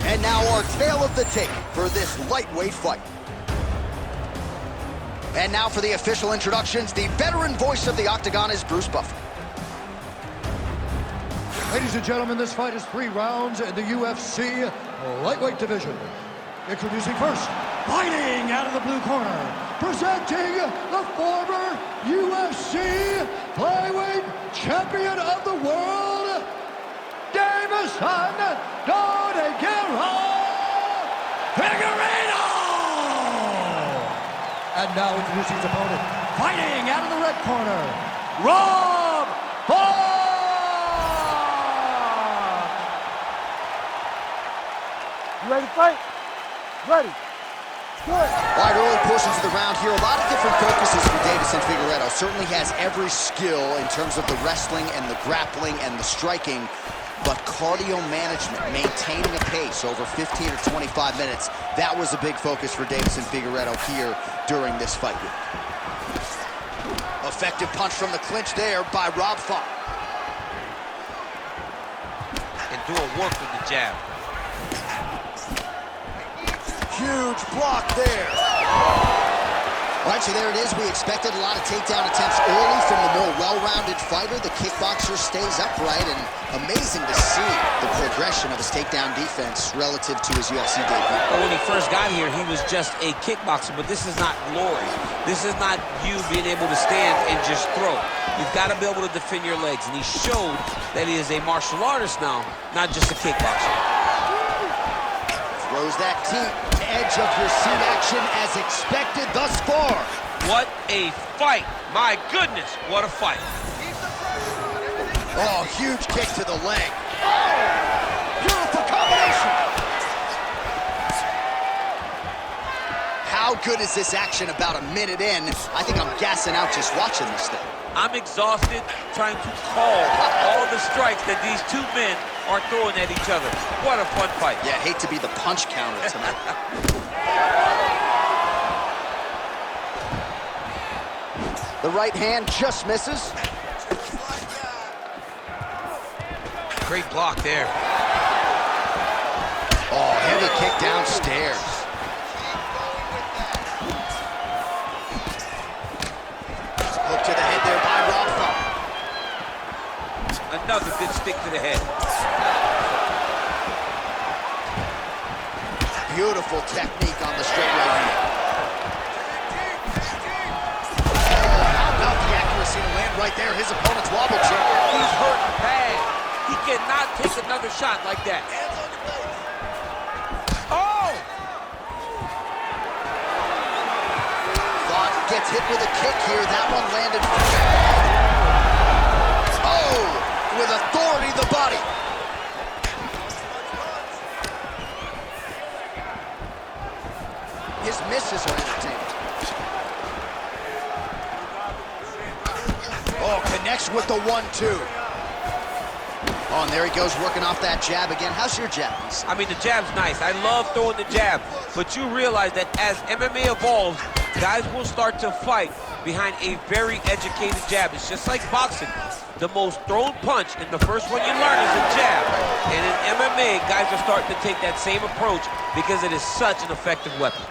And now our tale of the tape for this lightweight fight. And now for the official introductions, the veteran voice of the Octagon is Bruce Buffer. Ladies and gentlemen, this fight is 3 rounds in the UFC lightweight division. Introducing first, fighting out of the blue corner, presenting the former UFC flyweight champion of the world, DEIVESON Figueiredo! And now introducing his opponent, fighting out of the red corner, Bout! You ready to fight? Ready. Good. All right, early portions of the round here, a lot of different focuses for DEIVESON Figueiredo. Certainly has every skill in terms of the wrestling and the grappling and the striking, but cardio management, maintaining a pace over 15 or 25 minutes, that was a big focus for DEIVESON Figueiredo here during this fight week. Effective punch from the clinch there by Rob Font. And doing work with the jab. Huge block there. All right, so there it is. We expected a lot of takedown attempts early from the more well-rounded fighter. The kickboxer stays upright, and amazing to see the progression of his takedown defense relative to his UFC debut. Well, when he first got here, he was just a kickboxer, but this is not glory. This is not you being able to stand and just throw. You've got to be able to defend your legs, and he showed that he is a martial artist now, not just a kickboxer. Throws that teep. Edge of your seat action as expected thus far. What a fight. My goodness, what a fight. Oh, huge kick to the leg. Oh, beautiful combination. How good is this action about a minute in? I think I'm gassing out just watching this thing. I'm exhausted trying to call all the strikes that these two men are throwing at each other. What a fun fight. Yeah, hate to be the punch counter tonight. The right hand just misses. Great block there. Oh, heavy kick downstairs. Hook to the head there by Rob Font. Another good stick to the head. Beautiful technique on the straight right hand. How about the accuracy to land right there? His opponent's wobble chip. He's hurt bad. He cannot take another shot like that. Oh! Font gets hit with a kick here. That one landed. Oh! With authority, the body. His misses are entertaining. Oh, connects with the 1-2. Oh, and there he goes, working off that jab again. How's your jab? I mean, the jab's nice. I love throwing the jab. But you realize that as MMA evolves, guys will start to fight behind a very educated jab. It's just like boxing. The most thrown punch, and the first one you learn is a jab. And in MMA, guys are starting to take that same approach because it is such an effective weapon.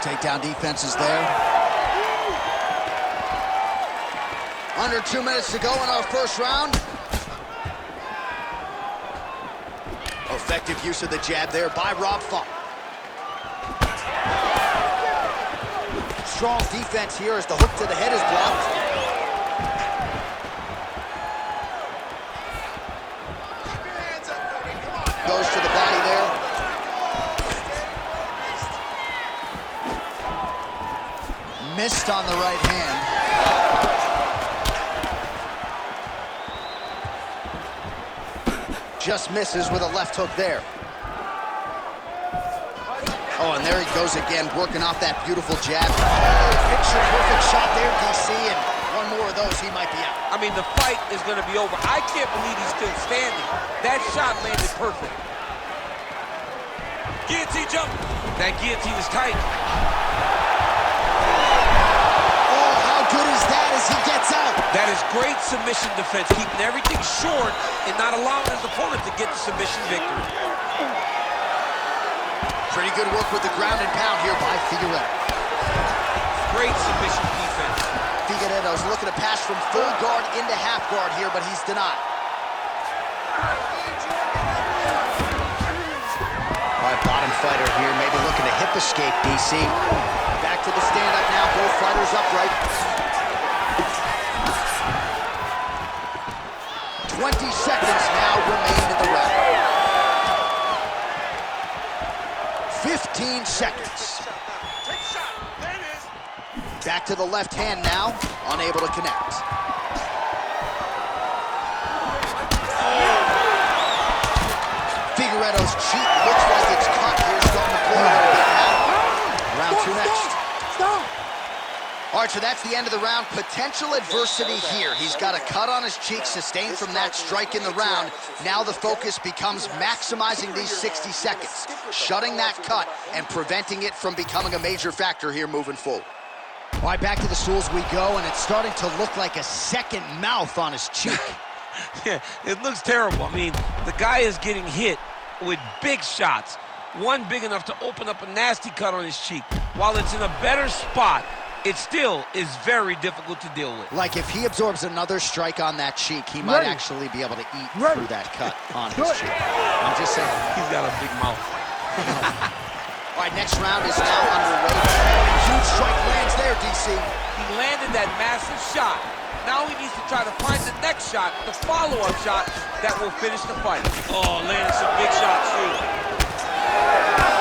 Takedown defense is there. Under 2 minutes to go in our first round. Effective use of the jab there by Rob Font. Strong defense here as the hook to the head is blocked. Goes to the body there. Missed on the right hand. Just misses with a left hook there. Oh, and there he goes again, working off that beautiful jab. Oh, picture-perfect shot there, DC, and one more of those, he might be out. I mean, the fight is going to be over. I can't believe he's still standing. That shot landed perfect. Guillotine jump. That guillotine is tight. Oh, how good is that as he gets out. That is great submission defense, keeping everything short and not allowing his opponent to get the submission victory. Pretty good work with the ground and pound here by Figueiredo. Great submission defense. Figueiredo's looking to pass from full guard into half guard here, but he's denied. All right, bottom fighter here, maybe looking to hip escape, DC. Back to the stand-up now, both fighters upright. 20 seconds now remain in the round. 15 seconds. Back to the left hand now, unable to connect. Figueiredo's cheek looks like it's cut here, starting to pull a little bit now. Round two next. All right, so that's the end of the round. Potential adversity here. He's got a cut on his cheek sustained from that strike in the round. Now the focus becomes maximizing these 60 seconds, shutting that cut and preventing it from becoming a major factor here moving forward. All right, back to the stools we go, and it's starting to look like a second mouth on his cheek. Yeah, it looks terrible. I mean, the guy is getting hit with big shots. One big enough to open up a nasty cut on his cheek. While it's in a better spot, it still is very difficult to deal with. Like if he absorbs another strike on that cheek, he might actually be able to eat through that cut on his cheek. I'm just saying. He's got a big mouth. All right, next round is now underway. Huge strike lands there, DC. He landed that massive shot. Now he needs to try to find the next shot, the follow-up shot that will finish the fight. Oh, landed some big shots, too.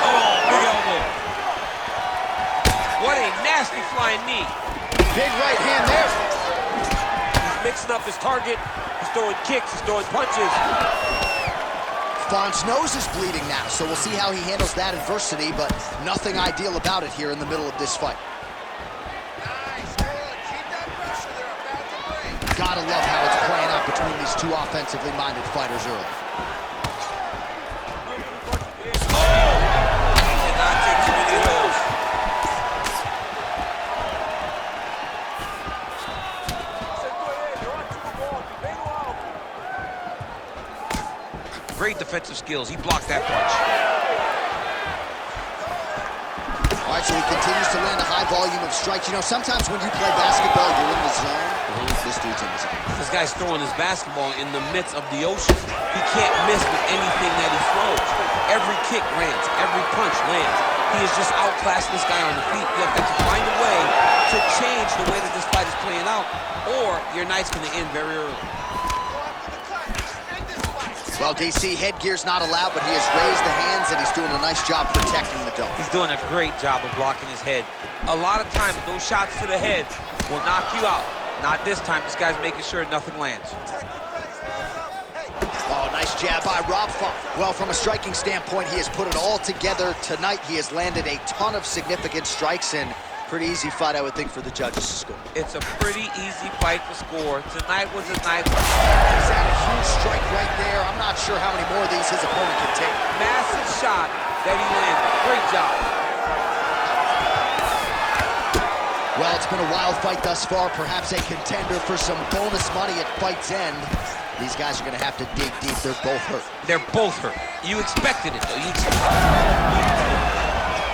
Oh, big elbow. What a nasty flying knee. Big right hand there. He's mixing up his target. He's throwing kicks, he's throwing punches. Font's nose is bleeding now, so we'll see how he handles that adversity, but nothing ideal about it here in the middle of this fight. Gotta love how it's playing out between these two offensively minded fighters early. Oh! He did not take too many of those. Great defensive skills. He blocked that punch. All right, so he continues to land a high volume of strikes. You know, sometimes when you play basketball, you're in the zone. This dude's in the zone. This guy's throwing his basketball in the midst of the ocean. He can't miss with anything that he throws. Every kick lands. Every punch lands. He is just outclassing this guy on the feet. You have got to find a way to change the way that this fight is playing out, or your night's going to end very early. Well, DC, headgear's not allowed, but he has raised the hands, and he's doing a nice job protecting the dome. He's doing a great job of blocking his head. A lot of times, those shots to the head will knock you out. Not this time. This guy's making sure nothing lands. Oh, nice jab by Rob Font. Well, from a striking standpoint, he has put it all together tonight. He has landed a ton of significant strikes, and pretty easy fight, I would think, for the judges to score. It's a pretty easy fight to score. Tonight was a night. He's had a huge strike right there. I'm not sure how many more of these his opponent can take. Massive shot that he landed. Great job. Well, it's been a wild fight thus far, perhaps a contender for some bonus money at fight's end. These guys are going to have to dig deep. They're both hurt. They're both hurt. You expected it, though.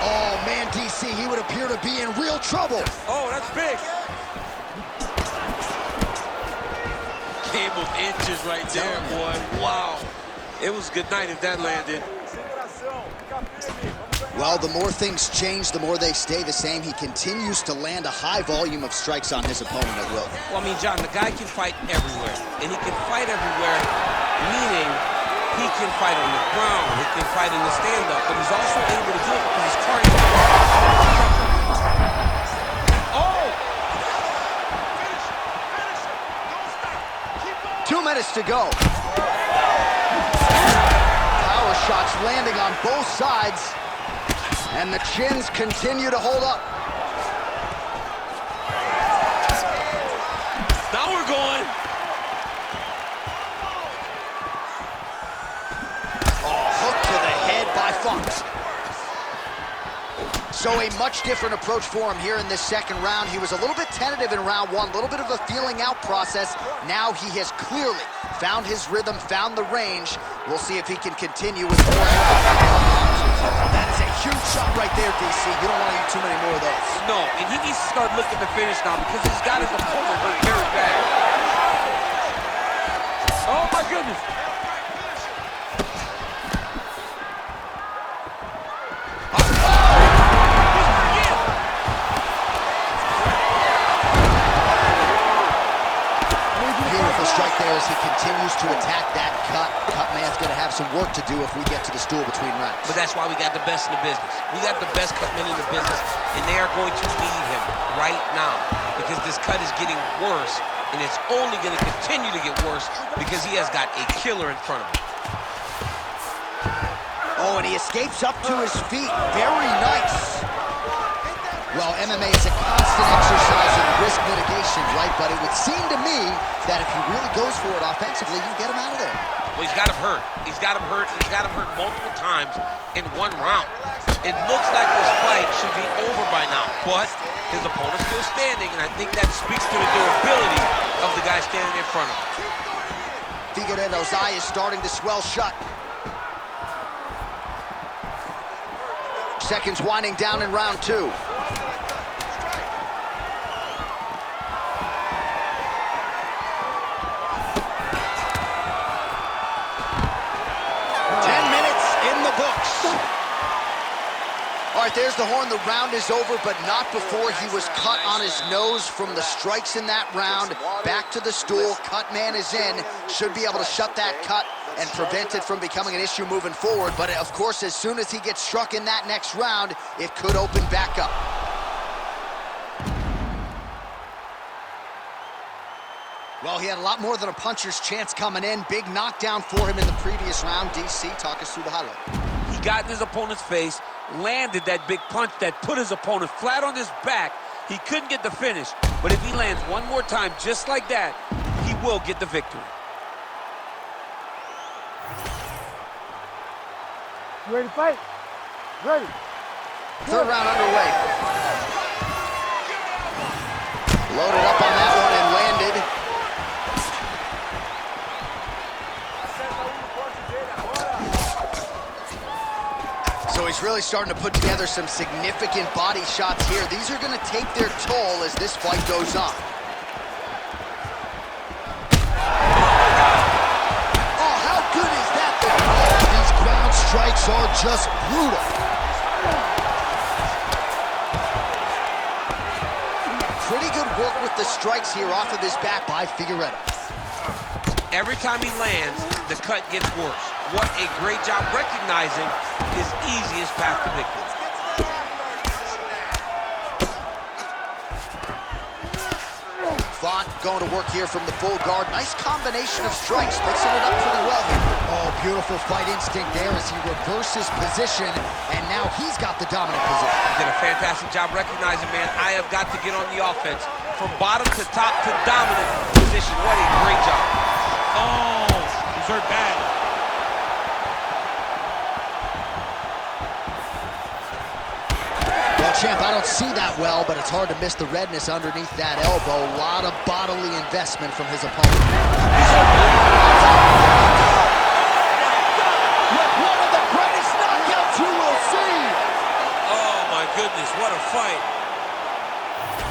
Oh, man, DC, he would appear to be in real trouble. Oh, that's big. Game of inches right there, boy. Wow. It was good night if that landed. Well, the more things change, the more they stay the same. He continues to land a high volume of strikes on his opponent at will. Well, I mean, John, the guy can fight everywhere. And he can fight everywhere, meaning he can fight on the ground, he can fight in the stand-up, but he's also able to do it because he's cardio. Oh! 2 minutes to go. Power shots landing on both sides. And the chins continue to hold up. Now we're going. Oh, hook to the head by Font. So a much different approach for him here in this second round. He was a little bit tentative in round one, a little bit of a feeling out process. Now he has clearly found his rhythm, found the range. We'll see if he can continue with more. That is a huge shot right there, DC. You don't want to eat too many more of those. No, and he needs to start looking to finish now because he's got his opponent hurt very bad. Oh my goodness. Strike there as he continues to attack that cut. Cutman's going to have some work to do if we get to the stool between rounds. But that's why we got the best in the business. We got the best cutmen in the business, and they are going to need him right now because this cut is getting worse, and it's only going to continue to get worse because he has got a killer in front of him. Oh, and he escapes up to his feet. Very nice. Well, MMA is a constant exercise in risk mitigation, right? But it would seem to me that if he really goes for it offensively, you get him out of there. Well, he's got him hurt. He's got him hurt. He's got him hurt multiple times in one round. It looks like this fight should be over by now, but his opponent's still standing, and I think that speaks to the durability of the guy standing in front of him. Figueiredo's eye is starting to swell shut. Seconds winding down in round two. All right, there's the horn. The round is over, but not before he was cut on his nose from the strikes in that round. Back to the stool. Cut man is in. Should be able to shut that cut and prevent it from becoming an issue moving forward. But, of course, as soon as he gets struck in that next round, it could open back up. Well, he had a lot more than a puncher's chance coming in. Big knockdown for him in the previous round. DC, talk us through the highlight. He got in his opponent's face, landed that big punch that put his opponent flat on his back. He couldn't get the finish, but if he lands one more time just like that, he will get the victory. You ready to fight? Ready. Third round underway. Loaded up on that one and landed. So he's really starting to put together some significant body shots here. These are going to take their toll as this fight goes on. Oh, how good is that? These ground strikes are just brutal. Pretty good work with the strikes here off of his back by Figueiredo. Every time he lands, the cut gets worse. What a great job recognizing his easiest path to victory. Bout going to work here from the full guard. Nice combination of strikes, mixing it up pretty well here. Oh, beautiful fight instinct there as he reverses position, and now he's got the dominant position. He did a fantastic job recognizing, man, I have got to get on the offense. From bottom to top to dominant position. What a great job. Oh, he's hurt bad. Well, champ, I don't see that well, but it's hard to miss the redness underneath that elbow. A lot of bodily investment from his opponent. One of the greatest knockouts you will see. Oh, my goodness, what a fight.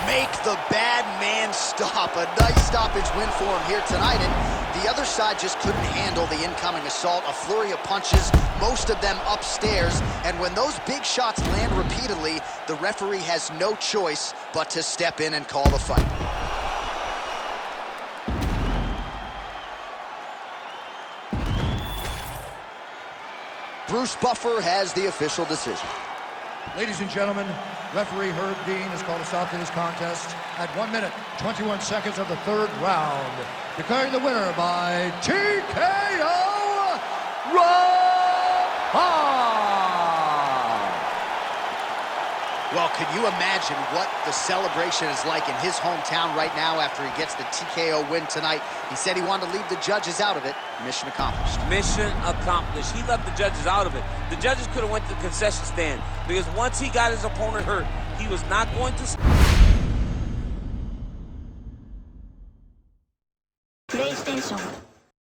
Make the bad man stop. A nice stoppage win for him here tonight, and the other side just couldn't handle the incoming assault. A flurry of punches, most of them upstairs, and when those big shots land repeatedly, the referee has no choice but to step in and call the fight. Bruce Buffer has the official decision. Ladies and gentlemen, referee Herb Dean has called a stop to this contest at 1 minute, 21 seconds of the third round, declaring the winner by TKO, Rob. Well, Could you imagine what the celebration is like in his hometown right now after he gets the TKO win tonight? He said he wanted to leave the judges out of it. Mission accomplished. Mission accomplished. He left the judges out of it. The judges could have went to the concession stand because once he got his opponent hurt, he was not going to...